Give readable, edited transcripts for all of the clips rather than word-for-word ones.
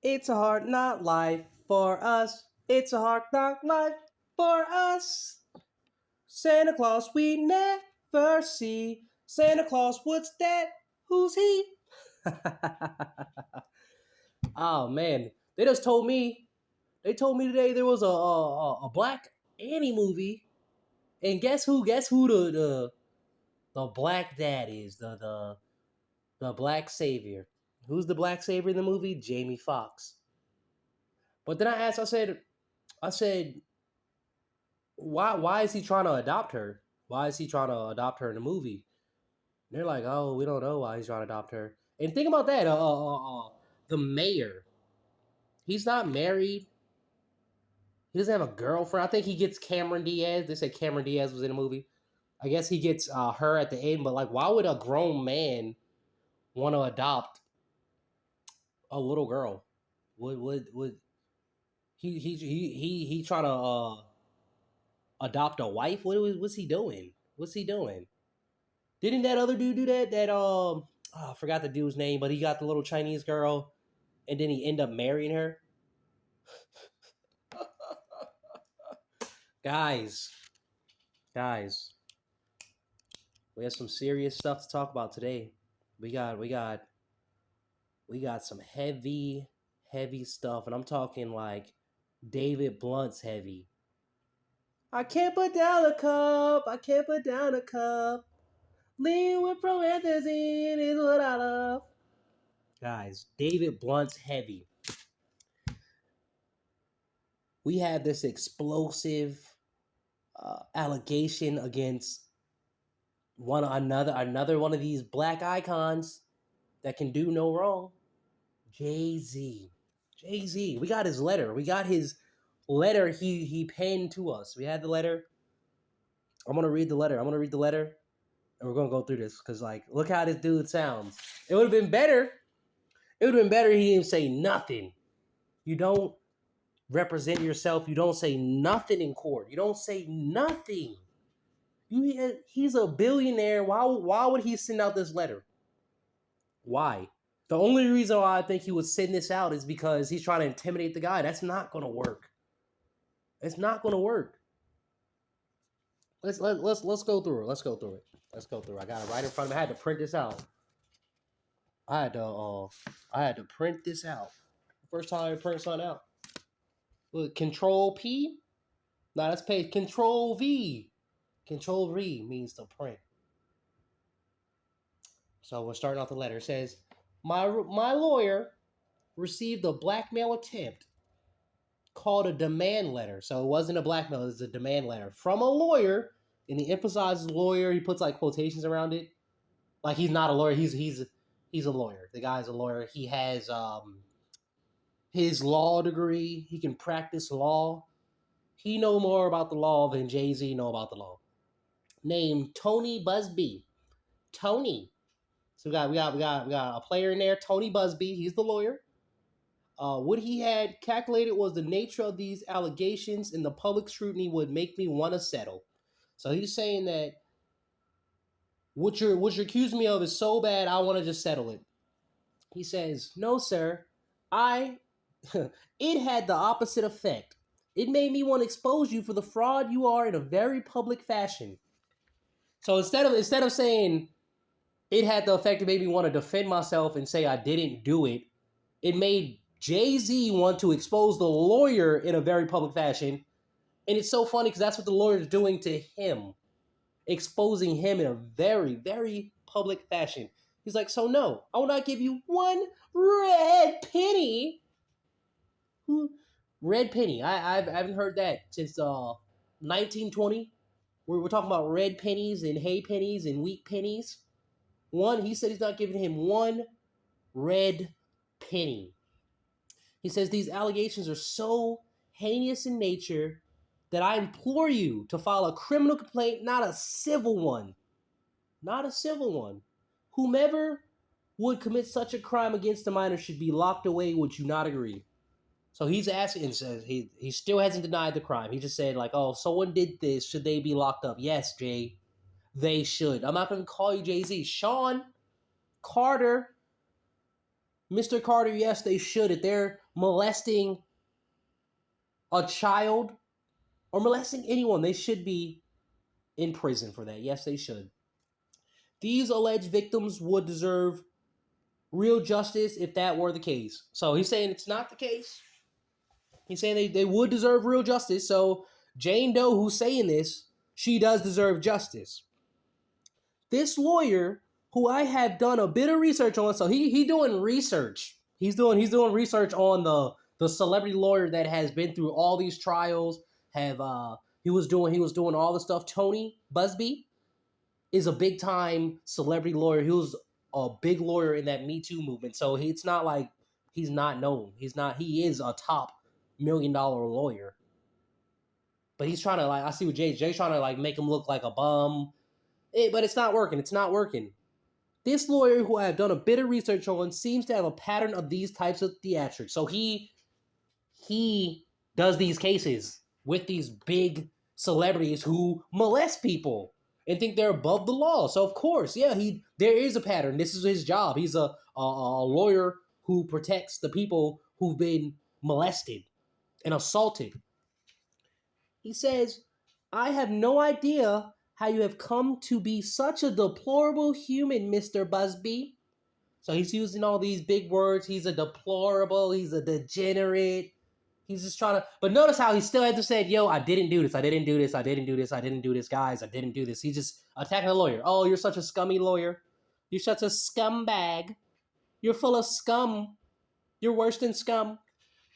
It's a hard knock life for us. It's a hard knock life for us. Santa Claus we never see. Santa Claus, what's that? Who's he? Oh man, they just told me. They told me today there was a black Annie movie, and guess who? Guess who the black dad is? The black savior. Who's the black savior in the movie? Jamie Foxx. But then I asked, I said, why is he trying to adopt her? Why is he trying to adopt her in the movie? And they're like, oh, we don't know why he's trying to adopt her. And think about that. The mayor, he's not married. He doesn't have a girlfriend. I think he gets Cameron Diaz. They said Cameron Diaz was in the movie. I guess he gets her at the end. But like, why would a grown man want to adopt a little girl? Would he trying to adopt a wife? What's he doing? What's he doing? Didn't that other dude do that? I forgot the dude's name, but he got the little Chinese girl, and then he ended up marrying her. guys, guys, we have some serious stuff to talk about today. We got some heavy stuff, and I'm talking like David Blunt's heavy. I can't put down a cup. I can't put down a cup. Lean with promethazine is what I love. Guys, David Blunt's heavy. We have this explosive allegation against another one of these black icons that can do no wrong. Jay-Z. Jay-Z. We got his letter. We got his letter he penned to us. We had the letter. I'm gonna read the letter. And we're gonna go through this because like look how this dude sounds. It would have been better. It would have been better he didn't say nothing. You don't represent yourself. You don't say nothing in court. You don't say nothing. He's a billionaire. Why would he send out this letter? Why? The only reason why I think he would send this out is because he's trying to intimidate the guy. That's not gonna work. It's not gonna work. Let's go through it. Let's go through it. I got it right in front of me. I had to print this out. I had to print this out. First time I print something out. Look, Control P. Now that's page Control V. Control V means to print. So we're starting off the letter. It says, my lawyer received a blackmail attempt called a demand letter. So it wasn't a blackmail, it was a demand letter from a lawyer. And he emphasizes lawyer. He puts like quotations around it. Like he's not a lawyer. He's a lawyer. The guy's a lawyer. He has his law degree. He can practice law. He know more about the law than Jay-Z know about the law. Named Tony Busby. Tony. So we got a player in there, Tony Busby. He's the lawyer. What he had calculated was the nature of these allegations and the public scrutiny would make me want to settle. So he's saying that what you're accusing me of is so bad, I want to just settle it. He says, no, sir. It had the opposite effect. It made me want to expose you for the fraud you are in a very public fashion. So instead of saying it had the effect, it made me want to defend myself and say I didn't do it. It made Jay-Z want to expose the lawyer in a very public fashion. And it's so funny because that's what the lawyer is doing to him. Exposing him in a very, very public fashion. He's like, so no, I will not give you one red penny. Red penny. I haven't heard that since 1920. We're talking about red pennies and hay pennies and wheat pennies. He said he's not giving him one red penny. He says these allegations are so heinous in nature that I implore you to file a criminal complaint, not a civil one. Not a civil one. Whomever would commit such a crime against a minor should be locked away. Would you not agree? So he's asking, and says he still hasn't denied the crime. He just said like, oh, someone did this. Should they be locked up? Yes, Jay, they should. I'm not going to call you Jay-Z. Sean Carter Mr. Carter, yes, they should. If they're molesting a child or molesting anyone, they should be in prison for that. Yes, they should. These alleged victims would deserve real justice if that were the case. So he's saying it's not the case. He's saying they would deserve real justice. So Jane Doe, who's saying this, she does deserve justice. This lawyer, who I have done a bit of research on, so he doing research. He's doing research on the celebrity lawyer that has been through all these trials. Have he was doing all the stuff. Tony Busby is a big time celebrity lawyer. He was a big lawyer in that Me Too movement. So it's not like he's not known. He's not. He is a top $1 million lawyer. But he's trying to like. I see what Jay's trying to like make him look like a bum. But it's not working. It's not working. This lawyer, who I have done a bit of research on, seems to have a pattern of these types of theatrics. So he does these cases with these big celebrities who molest people and think they're above the law. So of course, yeah, there is a pattern. This is his job. He's a lawyer who protects the people who've been molested and assaulted. He says, I have no idea how you have come to be such a deplorable human, Mr. Busby. So he's using all these big words. He's a deplorable, he's a degenerate. He's just trying to, but notice how he still had to say, yo, I didn't do this, I didn't do this, I didn't do this, I didn't do this, guys, I didn't do this. He's just attacking the lawyer. Oh, you're such a scummy lawyer. You're such a scumbag. You're full of scum. You're worse than scum.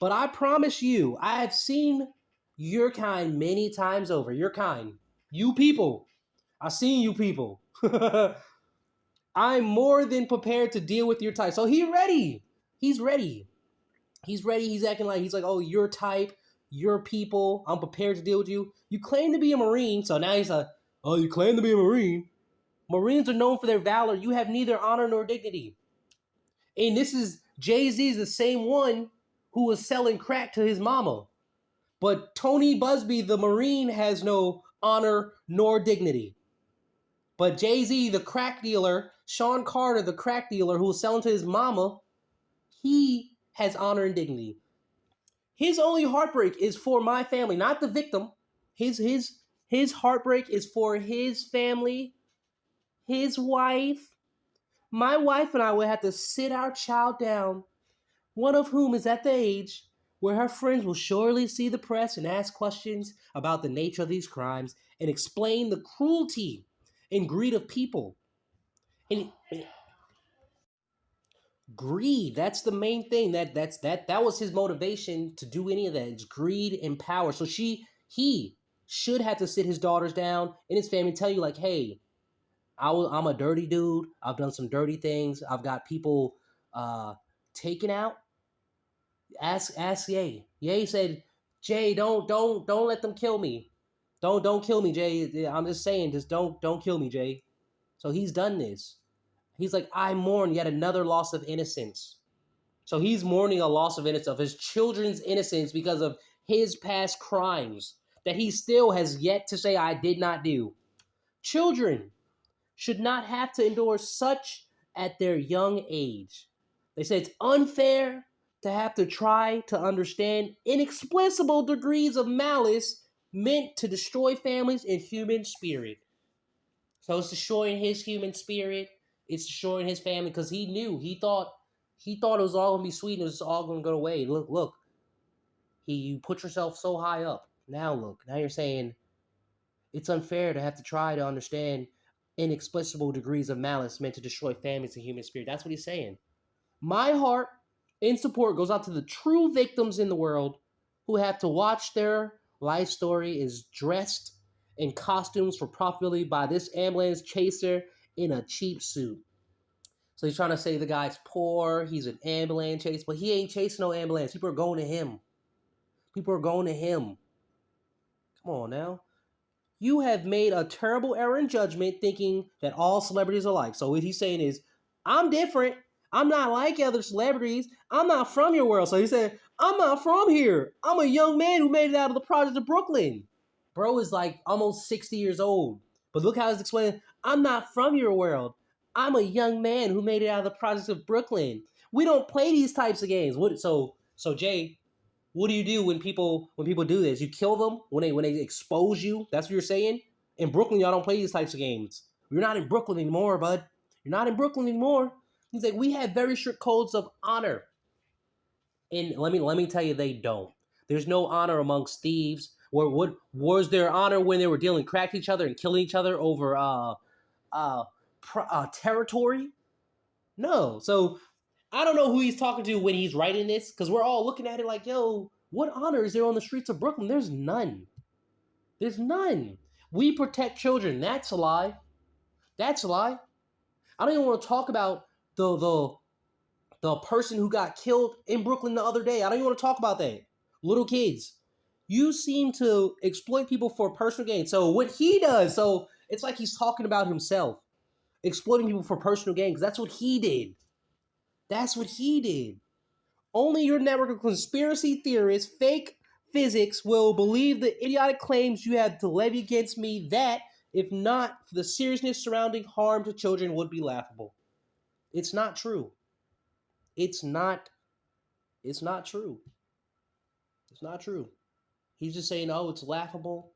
But I promise you, I have seen your kind many times over. Your kind. You people. I've seen you people. I'm more than prepared to deal with your type. So he's ready. He's ready. He's ready. He's acting like, he's like, oh, your type, your people. I'm prepared to deal with you. You claim to be a Marine. So now he's like, oh, you claim to be a Marine. Marines are known for their valor. You have neither honor nor dignity. And this is, Jay-Z's the same one who was selling crack to his mama. But Tony Busby, the Marine, has no honor nor dignity. But Jay-Z, the crack dealer, Sean Carter, the crack dealer who was selling to his mama, he has honor and dignity. His only heartbreak is for my family, not the victim. His heartbreak is for his family, his wife. My wife and I will have to sit our child down, one of whom is at the age where her friends will surely see the press and ask questions about the nature of these crimes and explain the cruelty and greed of people. And greed, that's the main thing. That was his motivation to do any of that. It's greed and power. So he should have to sit his daughters down and his family and tell you like, hey, I'm a dirty dude. I've done some dirty things. I've got people taken out. Ask Ye. Ye said, Jay, don't let them kill me. Don't kill me, Jay. I'm just saying, just don't kill me, Jay. So he's done this. He's like, I mourn yet another loss of innocence. So he's mourning a loss of innocence, of his children's innocence because of his past crimes that he still has yet to say, I did not do. Children should not have to endure such at their young age. They say it's unfair to have to try to understand inexplicable degrees of malice meant to destroy families and human spirit. So it's destroying his human spirit. It's destroying his family because he thought it was all gonna be sweet and it was all gonna go away. Look. You put yourself so high up. Now you're saying it's unfair to have to try to understand inexplicable degrees of malice meant to destroy families and human spirit. That's what he's saying. My heart in support goes out to the true victims in the world who have to watch their life story is dressed in costumes for profitability by this ambulance chaser in a cheap suit. So he's trying to say the guy's poor, he's an ambulance chaser, but he ain't chasing no ambulance. People are going to him. People are going to him. Come on now. You have made a terrible error in judgment thinking that all celebrities are alike. So what he's saying is, I'm different. I'm not like other celebrities. I'm not from your world. So he said, I'm not from here. I'm a young man who made it out of the projects of Brooklyn. Bro is like almost 60 years old. But look how he's explaining, I'm not from your world. I'm a young man who made it out of the projects of Brooklyn. We don't play these types of games. So Jay, what do you do when people do this? You kill them when they expose you. That's what you're saying. In Brooklyn, y'all don't play these types of games. You're not in Brooklyn anymore, bud. You're not in Brooklyn anymore. He's like, we have very strict codes of honor, and let me tell you, they don't. There's no honor amongst thieves. What was there honor when they were dealing crack each other and killing each other over uh, territory? No. So I don't know who he's talking to when he's writing this, because we're all looking at it like, yo, what honor is there on the streets of Brooklyn? There's none. There's none. We protect children. That's a lie. That's a lie. I don't even want to talk about the person who got killed in Brooklyn the other day. I don't even want to talk about that. Little kids. You seem to exploit people for personal gain. So what he does, so it's like he's talking about himself, exploiting people for personal gain, because that's what he did. That's what he did. Only your network of conspiracy theorists, fake physics, will believe the idiotic claims you have to levy against me that, if not for the seriousness surrounding harm to children, would be laughable. It's not true. It's not. It's not true. It's not true. He's just saying, oh, it's laughable.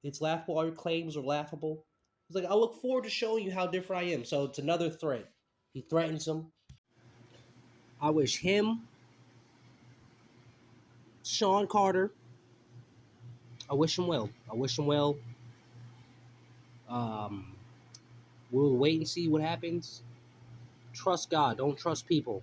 It's laughable. All your claims are laughable. He's like, I look forward to showing you how different I am. So it's another threat. He threatens him. I wish him, Sean Carter, I wish him well. I wish him well. Um, we'll wait and see what happens. Trust God. Don't trust people.